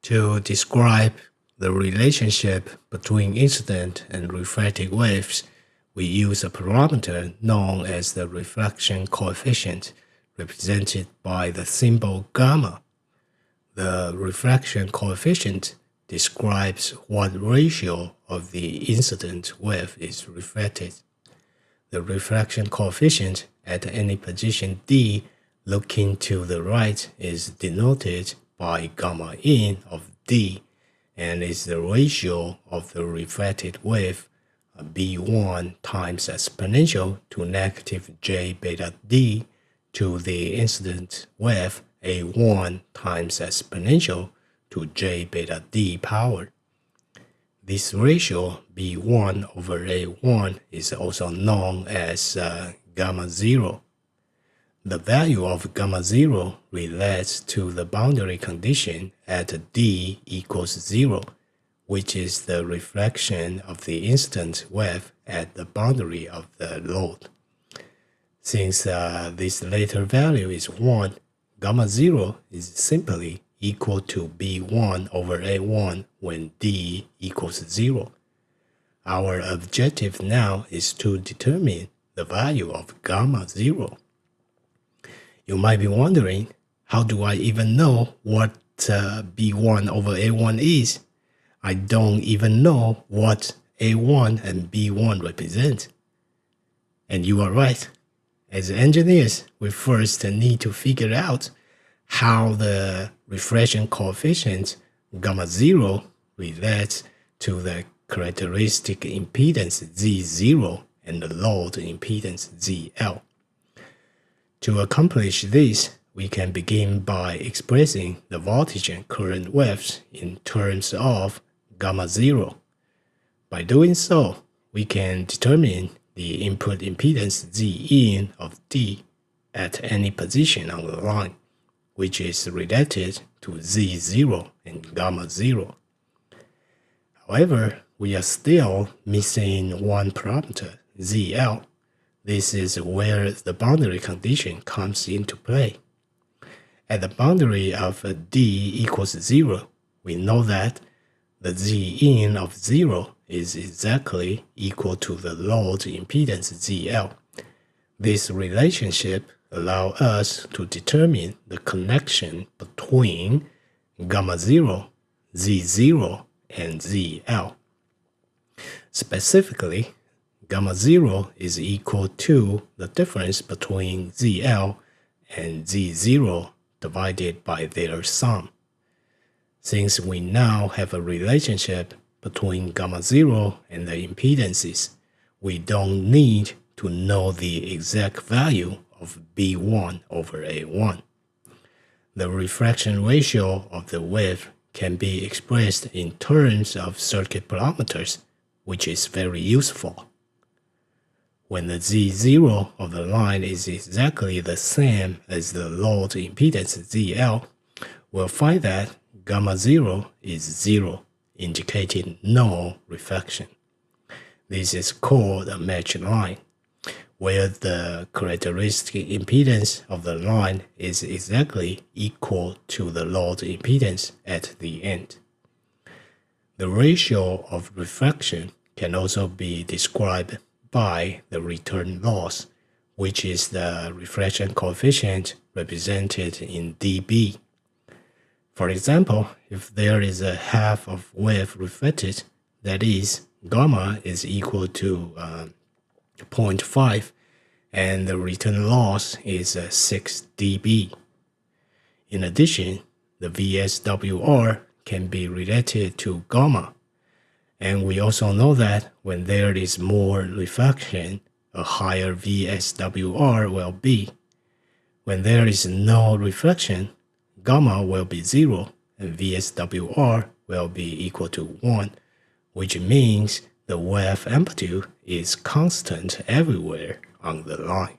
To describe the relationship between incident and refracted waves, we use a parameter known as the reflection coefficient, represented by the symbol gamma. The reflection coefficient describes what ratio of the incident wave is reflected. The reflection coefficient at any position d looking to the right is denoted by gamma in of d and is the ratio of the reflected wave b1 times exponential to negative j beta d to the incident wave a1 times exponential to j beta d power. This ratio b1 over a1 is also known as gamma 0. The value of gamma 0 relates to the boundary condition at d equals 0, which is the reflection of the incident wave at the boundary of the load. Since this later value is 1, gamma 0 is simply equal to b1 over a1 when d equals 0. Our objective now is to determine the value of gamma 0. You might be wondering, how do I even know what b1 over a1 is? I don't even know what a1 and b1 represent. And you are right. As engineers, we first need to figure out how the reflection coefficient gamma 0 relates to the characteristic impedance Z0 and the load impedance ZL. To accomplish this, we can begin by expressing the voltage and current waves in terms of gamma 0. By doing so, we can determine the input impedance Z in of D at any position on the line, which is related to Z0 and gamma 0. However, we are still missing one parameter, ZL. This is where the boundary condition comes into play. At the boundary of d equals 0, we know that the Z in of 0 is exactly equal to the load impedance ZL. This relationship allows us to determine the connection between gamma 0, Z0, and ZL. Specifically, gamma 0 is equal to the difference between ZL and Z0 divided by their sum. Since we now have a relationship between gamma 0 and the impedances, we don't need to know the exact value of B1 over A1. The refraction ratio of the wave can be expressed in terms of circuit parameters, which is very useful. When the Z0 of the line is exactly the same as the load impedance ZL, we'll find that gamma 0 is 0, indicating no reflection. This is called a matched line, where the characteristic impedance of the line is exactly equal to the load impedance at the end. The ratio of reflection can also be described by the return loss, which is the reflection coefficient represented in dB. For example, if there is a half of wave reflected, that is, gamma is equal to 0.5, and the return loss is 6 dB. In addition, the VSWR can be related to gamma. And we also know that when there is more reflection, a higher VSWR will be. When there is no reflection, gamma will be 0 and VSWR will be equal to 1, which means the wave amplitude is constant everywhere on the line.